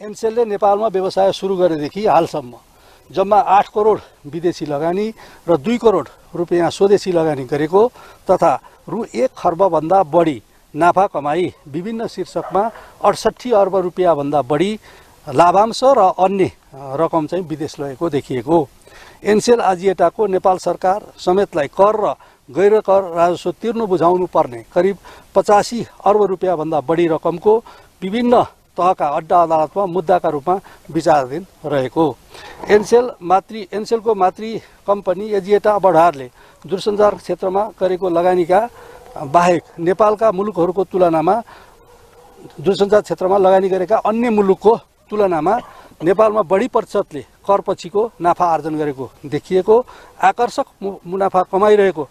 एनसेलले नेपालमा व्यवसाय सुरु गरेदेखि हालसम्म जम्मा 8 करोड विदेशी लगानी र 2 करोड रुपैयाँ स्वदेशी लगानी गरेको तथा रु 1 खर्बभन्दा बढी नाफा कमाई विभिन्न शीर्षकमा 68 अर्ब रुपैयाँभन्दा बढी लाभांश र अन्य रकम चाहिँ विदेश लगेको देखिएको। एनसेल आजिएटाको नेपाल सरकार समेतलाई कर र गैर कर राजस्व तिर्नु बुझाउनु पर्ने करिब 85 अर्ब रुपैयाँभन्दा बढी रकमको विभिन्न तहका अड्डा अदालतमा मुद्दाका रूपमा विचाराधीन रहेको। एनसेलको मातृ कम्पनी एजिएटा बढारले दूरसञ्चार क्षेत्रमा गरेको लगानीका बाहेक नेपालका मुलुकहरूको तुलनामा दूरसञ्चार क्षेत्रमा लगानी गरेका अन्य मुलुकको तुलनामा नेपालमा बढी प्रतिशतले कर पछिको नाफा आर्जन गरेको देखिएको। आकर्षक मुनाफा कमाइरहेको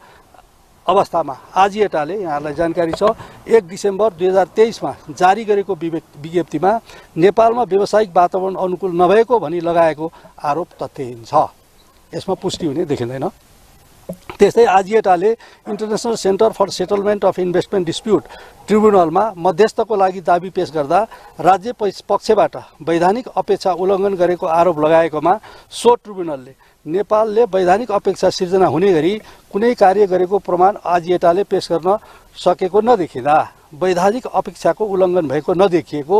अवस्थामा आजिएटाले यहाँलाई जानकारी छ 1 डिसेम्बर 2023 मा जारी गरेको विज्ञप्तिमा नेपालमा व्यावसायिक वातावरण अनुकूल नभएको भनी लगाएको आरोप तथ्यहीन छ। यसमा पुष्टि हुने देखिँदैन। त्यस्तै आजिएटाले international centre for settlement of investment dispute ट्रिब्युनलमा मध्यस्थको लागि दाबी पेश गर्दा राज्य पक्षबाट वैधानिक अपेक्षा उल्लङ्घन गरेको आरोप लगाएकोमा सो ट्रिब्युनलले नेपालले वैधानिक अपेक्षा सिर्जना हुने गरी कुनै कार्य गरेको प्रमाण आजिएटाले पेश गर्न सकेको नदेखिँदा वैधानिक अपेक्षाको उल्लङ्घन भएको नदेखिएको,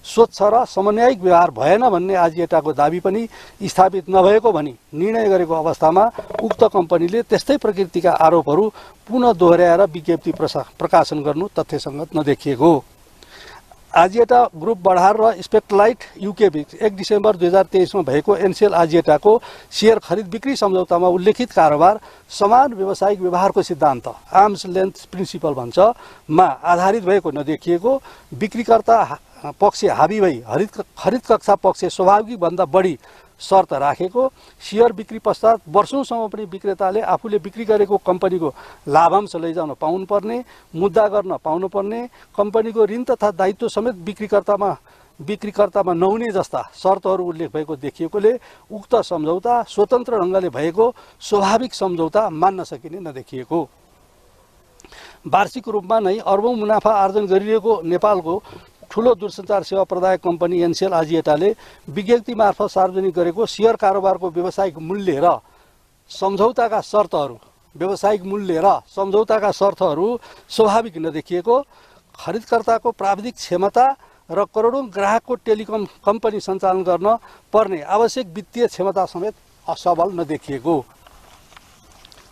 स्वच्छ र समन्वयिक व्यवहार भएन भन्ने आजिएटाको दाबी पनि स्थापित नभएको भनी निर्णय गरेको अवस्थामा उक्त कम्पनीले त्यस्तै प्रकृतिका आरोपहरू पुनः दोहोर्याएर विज्ञप्ति प्रकाशन गर्नु तथ्यसङ्गत नदेखिएको। आजिएटा ग्रुप बढार र स्पेक्टलाइट युके बीच 1 डिसेम्बर 2023 मा भएको एनसेल आजिएटाको शेयर खरिद बिक्री सम्झौतामा उल्लेखित कारोबार समान व्यावसायिक व्यवहारको सिद्धान्त आर्म्स लेन्थ प्रिन्सिपल भन्छ मा आधारित भएको नदेखिएको, बिक्रीकर्ता पक्ष हाबी भई खरिद कक्षा पक्ष स्वाभाविक भन्दा बढी शर्त राखेको, शेयर बिक्री पश्चात वर्षौंसम्म पनि विक्रेताले आफूले बिक्री गरेको कम्पनीको लाभांश लैजान पाउनुपर्ने, मुद्दा गर्न पाउनुपर्ने, कम्पनीको ऋण तथा दायित्व समेत बिक्रीकर्तामा नहुने जस्ता शर्तहरू उल्लेख भएको देखिएकोले उक्त सम्झौता स्वतन्त्र ढङ्गले भएको स्वाभाविक सम्झौता मान्न सकिने नदेखिएको। वार्षिक रूपमा नै अर्बौं मुनाफा आर्जन गरिरहेको नेपालको ठूलो दूरसञ्चार सेवा प्रदायक कम्पनी एनसेल आजिएटाले विज्ञप्ति मार्फत सार्वजनिक गरेको शेयर कारोबारको व्यावसायिक मूल्य र सम्झौताका शर्तहरू स्वाभाविक नदेखिएको, खरिदकर्ताको प्राविधिक क्षमता र करोडौं ग्राहकको टेलिकम कम्पनी सञ्चालन गर्न पर्ने आवश्यक वित्तीय क्षमता समेत असबल नदेखिएको।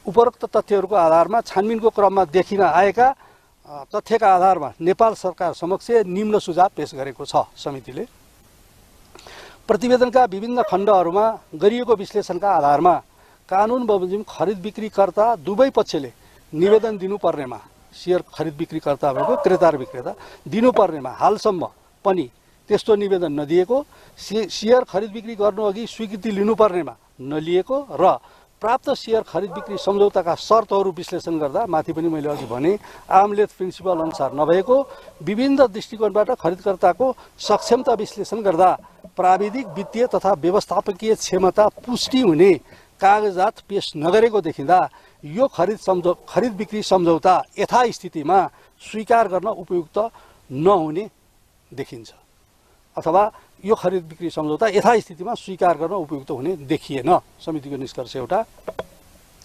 उपरोक्त तथ्यहरूको आधारमा छानबिनको क्रममा देखिन आएका तथ्यका आधारमा नेपाल सरकार समक्ष निम्न सुझाव पेश गरेको छ। समितिले प्रतिवेदनका विभिन्न खण्डहरूमा गरिएको विश्लेषणका आधारमा कानुन बमोजिम खरिद बिक्रीकर्ता दुवै पक्षले निवेदन दिनुपर्नेमा, शेयर खरिद बिक्रीकर्ता भएको क्रेता र विक्रेता दिनुपर्नेमा हालसम्म पनि त्यस्तो निवेदन नदिएको, शेयर खरिद बिक्री गर्नुअघि स्वीकृति लिनुपर्नेमा नलिएको र प्राप्त शेयर खरिद बिक्री सम्झौताका शर्तहरू विश्लेषण गर्दा माथि पनि मैले अघि भने आर्म्स लेन्थ प्रिन्सिपल अनुसार नभएको, विभिन्न दृष्टिकोणबाट खरिदकर्ताको सक्षमता विश्लेषण गर्दा प्राविधिक वित्तीय तथा व्यवस्थापकीय क्षमता पुष्टि हुने कागजात पेश नगरेको देखिँदा यो खरिद बिक्री सम्झौता यथास्थितिमा स्वीकार गर्न उपयुक्त नहुने देखिन्छ, अथवा यो खरिद बिक्री सम्झौता यथास्थितिमा स्वीकार गर्न उपयुक्त हुने देखिएन। समितिको निष्कर्ष एउटा।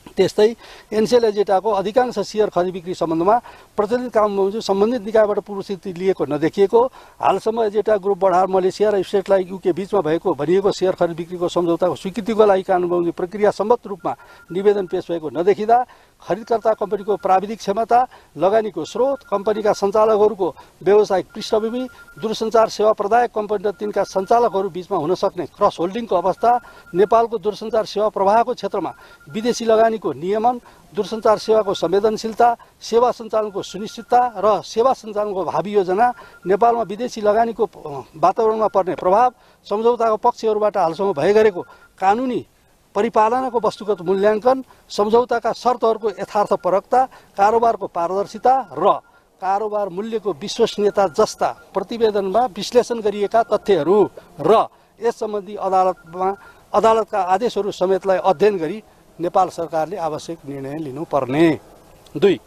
त्यस्तै एनसेल एजिएटाको अधिकांश शेयर खरिद बिक्री सम्बन्धमा प्रचलित कानुन सम्बन्धित निकायबाट पूर्व स्वीकृति लिएको नदेखिएको, हालसम्म एजिएटा ग्रुप बढार मलेसिया र स्टेटलाइट युके बीचमा भएको भनिएको शेयर खरिद बिक्रीको सम्झौताको स्वीकृतिको लागि कानुन प्रक्रिया सम्मत रूपमा निवेदन पेश भएको नदेखिँदा खरिदकर्ता कम्पनीको प्राविधिक क्षमता, लगानीको स्रोत, कम्पनीका सञ्चालकहरूको व्यावसायिक पृष्ठभूमि, दूरसञ्चार सेवा प्रदायक कम्पनी र तिनका सञ्चालकहरू बीचमा हुन सक्ने क्रस होल्डिङको अवस्था, नेपालको दूरसञ्चार सेवा प्रवाहको क्षेत्रमा विदेशी लगानीको नियमन, दूरसञ्चार सेवाको संवेदनशीलता, सेवा सञ्चालनको सुनिश्चितता र सेवा सञ्चालनको भावी योजना, नेपालमा विदेशी लगानीको वातावरणमा पर्ने प्रभाव, सम्झौताको पक्षहरूबाट हालसम्म भए गरेको कानुनी परिपालनाको वस्तुगत मूल्याङ्कन, सम्झौताका शर्तहरूको यथार्थपरकता, कारोबारको पारदर्शिता र कारोबार मूल्यको विश्वसनीयता जस्ता प्रतिवेदनमा विश्लेषण गरिएका तथ्यहरू र यस सम्बन्धी अदालतका आदेशहरू समेतलाई अध्ययन गरी नेपाल सरकारले आवश्यक निर्णय लिनुपर्ने। 2.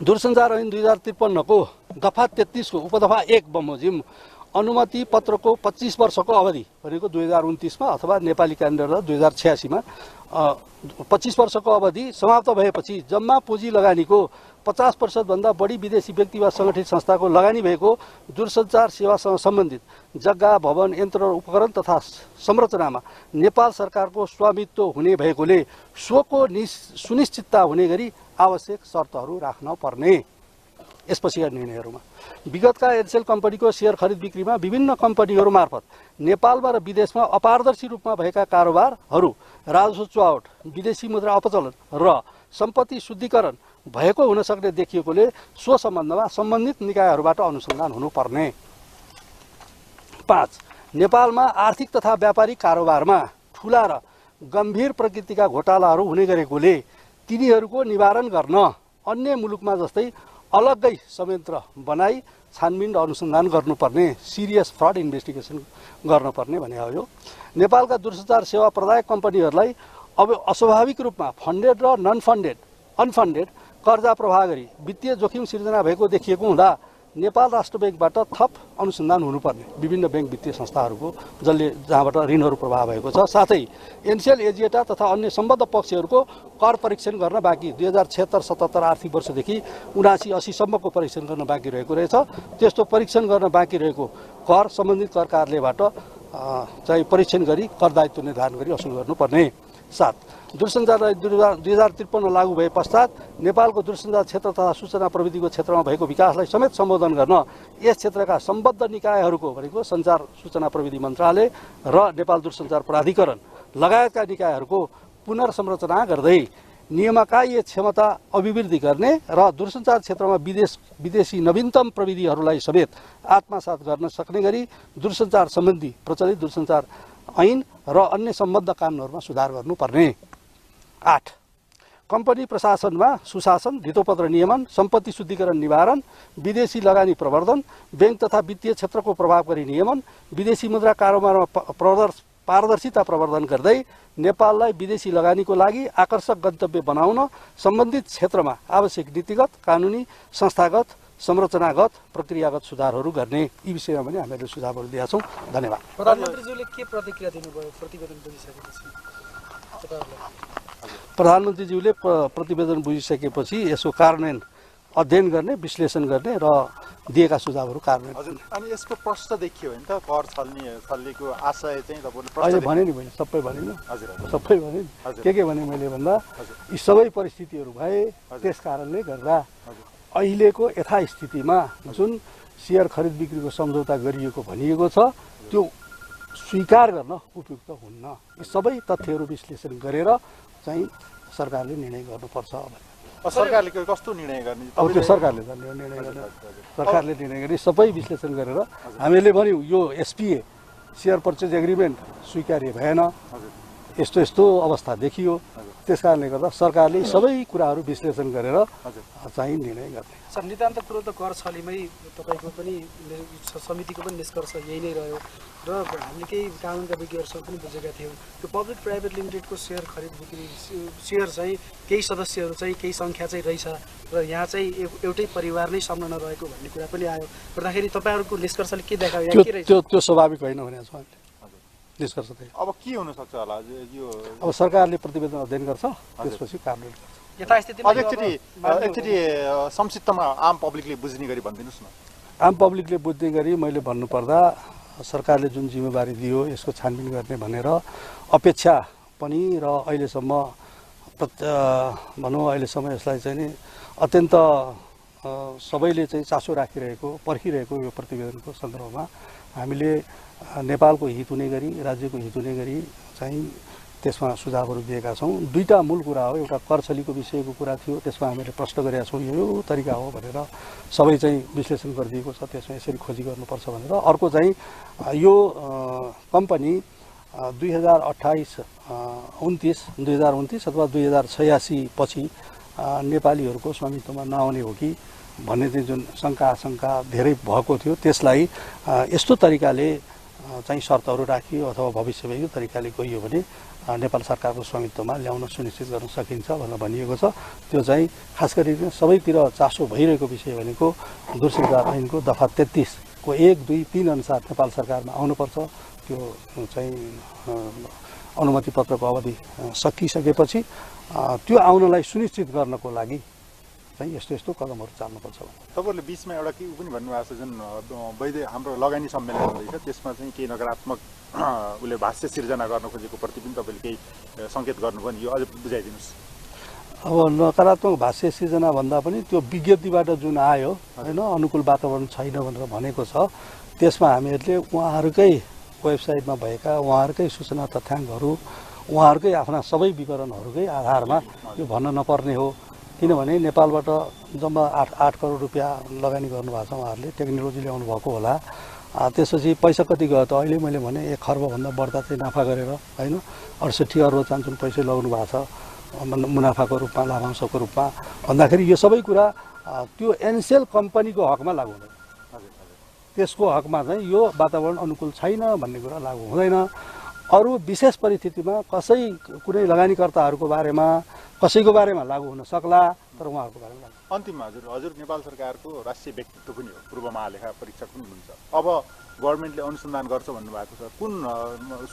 दूरसञ्चार ऐन 2053 को दफा 33 को उपदफा 1 बमोजिम अनुमति पत्रको 25 वर्षको अवधि भनेको 2029 मा अथवा नेपाली क्यालेन्डर 2086 मा 25 वर्षको अवधि समाप्त भएपछि जम्मा पुँजी लगानीको 50% भन्दा बढी विदेशी व्यक्ति वा संगठित संस्थाको लगानी भएको दूरसञ्चार सेवासँग सम्बन्धित जग्गा, भवन, यन्त्र र उपकरण तथा संरचनामा नेपाल सरकारको स्वामित्व हुने भएकोले सोको सुनिश्चितता हुने गरी आवश्यक शर्तहरू राख्न पर्ने। यसपछिका निर्णयहरूमा विगतका एयरसेल कम्पनीको सेयर खरिद बिक्रीमा विभिन्न कम्पनीहरू मार्फत नेपालमा र विदेशमा अपारदर्शी रूपमा भएका कारोबारहरू, राजस्व चुहावट, विदेशी मुद्रा अपचलन र सम्पत्ति शुद्धिकरण भएको हुन सक्ने देखिएकोले सो सम्बन्धमा सम्बन्धित निकायहरूबाट अनुसन्धान हुनुपर्ने। 5. नेपालमा आर्थिक तथा व्यापारिक कारोबारमा ठूला र गम्भीर प्रकृतिका घोटालाहरू हुने गरेकोले तिनीहरूको निवारण गर्न अन्य मुलुकमा जस्तै अलग्गै संयन्त्र बनाई छानबिन र अनुसन्धान गर्नुपर्ने, सिरियस फ्रड इन्भेस्टिगेसन गर्नुपर्ने भने हो। यो नेपालका दूरसञ्चार सेवा प्रदायक कम्पनीहरूलाई अब अस्वाभाविक रूपमा फन्डेड र अनफन्डेड कर्जा प्रवाह गरी वित्तीय जोखिम सिर्जना भएको देखिएको हुँदा नेपाल राष्ट्र ब्याङ्कबाट थप अनुसन्धान हुनुपर्ने, विभिन्न ब्याङ्क वित्तीय संस्थाहरूको जहाँबाट ऋणहरू प्रवाह भएको छ। साथै एनसिएल, एजिएटा तथा अन्य सम्बद्ध पक्षहरूको कर परीक्षण गर्न बाँकी 2076-77 आर्थिक वर्षदेखि 79-80 सम्मको परीक्षण गर्न बाँकी रहेको रहेछ। त्यस्तो परीक्षण गर्न बाँकी रहेको कर सम्बन्धित कर कार्यालयबाट चाहिँ परीक्षण गरी कर दायित्व निर्धारण गरी असुल गर्नुपर्ने। 7. दूरसञ्चार 2053 लागू भए पश्चात नेपालको दूरसञ्चार क्षेत्र तथा सूचना प्रविधिको क्षेत्रमा भएको विकासलाई समेत सम्बोधन गर्न यस क्षेत्रका सम्बद्ध निकायहरूको भनेको सञ्चार सूचना प्रविधि मन्त्रालय र नेपाल दूरसञ्चार प्राधिकरण लगायतका निकायहरूको पुनर्संरचना गर्दै नियामकीय क्षमता अभिवृद्धि गर्ने र दूरसञ्चार क्षेत्रमा विदेशी नवीनतम प्रविधिहरूलाई समेत आत्मसात गर्न सक्ने गरी दूरसञ्चार सम्बन्धी प्रचलित दूरसञ्चार ऐन र अन्य सम्बद्ध कानुनहरूमा सुधार गर्नुपर्ने। 8. कम्पनी प्रशासनमा सुशासन, धितोपत्र नियमन, सम्पत्ति शुद्धिकरण निवारण, विदेशी लगानी प्रवर्धन, ब्याङ्क तथा वित्तीय क्षेत्रको प्रभावकारी नियमन, विदेशी मुद्रा कारोबारमा पारदर्शिता प्रवर्धन गर्दै नेपाललाई विदेशी लगानीको लागि आकर्षक गन्तव्य बनाउन सम्बन्धित क्षेत्रमा आवश्यक नीतिगत, कानुनी, संस्थागत, संरचनागत, प्रक्रियागत सुधारहरू गर्ने। यी विषयमा पनि हामीले सुझावहरू दिएका छौँ। धन्यवाद। प्रधानमन्त्रीज्यूले के प्रतिक्रिया दिनुभयो प्रतिवेदन बुझिसकेपछि? प्रधानमन्त्रीज्यूले प्रतिवेदन बुझिसकेपछि यसको कार्यान्वयन अध्ययन गर्ने, विश्लेषण गर्ने र दिएका सुझावहरू कार्यान्वयन। हजुर, अनि यसको प्रश्न देखियो भने त कर छल्नेको आशय चाहिँ तपाईँले अहिले भने नि मैले सबै भने नि। हजुर, सबै भने के भने मैले भन्दा यी सबै परिस्थितिहरू भए त्यस कारणले गर्दा अहिलेको यथास्थितिमा जुन सेयर खरिद बिक्रीको सम्झौता गरिएको भनिएको छ त्यो स्वीकार गर्न उपयुक्त हुन्न। यी सबै तथ्यहरू विश्लेषण गरेर चाहिँ सरकारले निर्णय गर्नुपर्छ। सरकारले कस्तो निर्णय गर्ने? अब त्यो सरकारले निर्णय गर्ने सबै विश्लेषण गरेर हामीले भन्यौँ यो एसपिए सेयर पर्चेज एग्रिमेन्ट स्वीकार्य भएन, यस्तो यस्तो अवस्था देखियो। त्यस कारणले गर्दा सरकारले सबै कुराहरू विश्लेषण गरेर चाहिँ निर्णय गर्ने। सर, नितान्त कुरो त कर छलीमै तपाईँको पनि समितिको पनि निष्कर्ष यही नै रह्यो र हामीले केही कानुनका विज्ञहरूसँग पनि बुझेका थियौँ। त्यो पब्लिक प्राइभेट लिमिटेडको सेयर खरिद बिक्री सेयर चाहिँ केही सदस्यहरू चाहिँ केही सङ्ख्या चाहिँ रहेछ र यहाँ चाहिँ एउटै परिवार नै संलग्न रहेको भन्ने कुरा पनि आयो। गर्दाखेरि तपाईँहरूको निष्कर्षले के देखायो? त्यो स्वाभाविक होइन भनेको छ हामीले निष्कर्ष। अब के हुन सक्छ होला? यो अब सरकारले प्रतिवेदन अध्ययन गर्छ, त्यसपछि कार्यान्वयन गर्छ। एकचोटि संक्षिप्तमा आम पब्लिकले बुझ्ने गरी भनिदिनुहोस् न। आम पब्लिकले बुझ्ने गरी मैले भन्नुपर्दा सरकारले जुन जिम्मेवारी दियो यसको छानबिन गर्ने भनेर अपेक्षा पनि र अहिलेसम्म भनौँ अहिलेसम्म यसलाई चाहिँ नि अत्यन्त सबैले चाहिँ चासो राखिरहेको पर्खिरहेको यो प्रतिवेदनको सन्दर्भमा हामीले नेपालको हित हुने गरी, राज्यको हित हुने गरी चाहिँ त्यसमा सुझावहरू दिएका छौँ। दुईटा मूल कुरा हो, एउटा कर छलीको विषयको कुरा थियो, त्यसमा हामीले प्रश्न गरेका छौँ यो तरिका हो भनेर सबै चाहिँ विश्लेषण गरिदिएको छ, त्यसमा यसरी खोजी गर्नुपर्छ भनेर। अर्को चाहिँ यो कम्पनी 2028-29 अथवा 2086 पछि नेपालीहरूको स्वामित्वमा नआउने हो कि भन्ने चाहिँ जुन शङ्का आशंका धेरै भएको थियो, त्यसलाई यस्तो तरिकाले चाहिँ शर्तहरू राखियो अथवा भविष्यमा यो तरिकाले गइयो भने नेपाल सरकारको स्वामित्वमा ल्याउन सुनिश्चित गर्न सकिन्छ भनेर भनिएको छ। त्यो चाहिँ खास गरी सबैतिर चासो भइरहेको विषय भनेको दूरसञ्चार ऐनको दफा 33 को 1, 2, 3 अनुसार नेपाल सरकारमा आउनुपर्छ। त्यो चाहिँ अनुमति पत्रको अवधि सकिसकेपछि त्यो आउनलाई सुनिश्चित गर्नको लागि चाहिँ यस्तो यस्तो कदमहरू चाल्नुपर्छ। तपाईँहरूले बिचमा एउटा के पनि भन्नुभएको छ, जुन वैध हाम्रो लगानी सम्मेलन हुँदैछ त्यसमा चाहिँ केही नकारात्मक उसले भाष्य सिर्जना गर्न खोजेको प्रति पनि तपाईँले केही सङ्केत गर्नुभयो नि, यो अझै बुझाइदिनुहोस्। अब नकारात्मक भाष्य सिर्जना भन्दा पनि त्यो विज्ञप्तिबाट जुन आयो होइन, अनुकूल वातावरण छैन भनेर भनेको छ, त्यसमा हामीहरूले उहाँहरूकै वेबसाइटमा भएका उहाँहरूकै सूचना तथ्याङ्कहरू, उहाँहरूकै आफ्ना सबै विवरणहरूकै आधारमा यो भन्न नपर्ने हो। किनभने नेपालबाट जम्मा 8 करोड रुपियाँ लगानी गर्नुभएको छ उहाँहरूले, टेक्नोलोजी ल्याउनु भएको होला। त्यसपछि पैसा कति गयो त? अहिले मैले भने 1 खर्बभन्दा बढ्दा चाहिँ नाफा गरेर होइन 68 अर्ब चान्चुन पैसा लगाउनु भएको छ मुनाफाको रूपमा, लाभांशको रूपमा भन्दाखेरि यो सबै कुरा त्यो एनसेल कम्पनीको हकमा लागु हुँदैन। त्यसको हकमा चाहिँ यो वातावरण अनुकूल छैन भन्ने कुरा लागु हुँदैन। अरू विशेष परिस्थितिमा कुनै लगानीकर्ताहरूको बारेमा कसैको बारेमा लागु हुन सक्ला, तर उहाँहरूको बारेमा लाग्छ। अन्तिममा हजुर नेपाल सरकारको राष्ट्रिय व्यक्तित्व पनि हो, पूर्व महालेखा परीक्षक पनि हुनुहुन्छ। अब गभर्मेन्टले अनुसन्धान गर्छ भन्नुभएको छ, कुन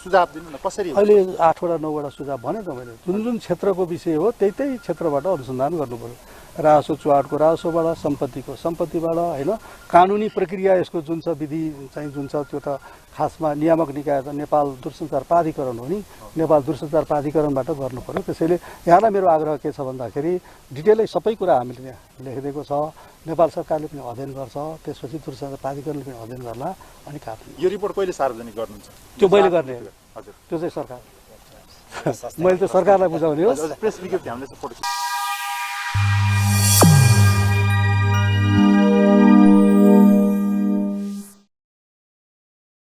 सुझाव दिनु न, कसरी? अहिले 8 वटा 9 वटा सुझाव भने त मैले जुन जुन क्षेत्रको विषय हो त्यही क्षेत्रबाट अनुसन्धान गर्नु पर्यो। राजस्व चुहाटको राजस्वबाट, सम्पत्तिको सम्पत्तिबाट होइन, कानुनी प्रक्रिया यसको जुन छ विधि चाहिँ जुन छ त्यो त खासमा नियामक निकाय त नेपाल दूरसञ्चार प्राधिकरण हो नि, नेपाल दूरसञ्चार प्राधिकरणबाट गर्नु पर्यो। त्यसैले यहाँलाई मेरो आग्रह के छ भन्दाखेरि डिटेलै सबै कुरा हामीले यहाँ लेखिदिएको छ, नेपाल सरकारले पनि अध्ययन गर्छ, त्यसपछि दूरसञ्चार प्राधिकरणले पनि अध्ययन गर्ला अनि कारबाही। यो रिपोर्ट कहिले सार्वजनिक गर्नुहुन्छ? त्यो मैले गर्ने, हजुर त्यो चाहिँ सरकार, मैले त सरकारलाई बुझाउने हो। प्रेस विज्ञप्ति हामीले फोटो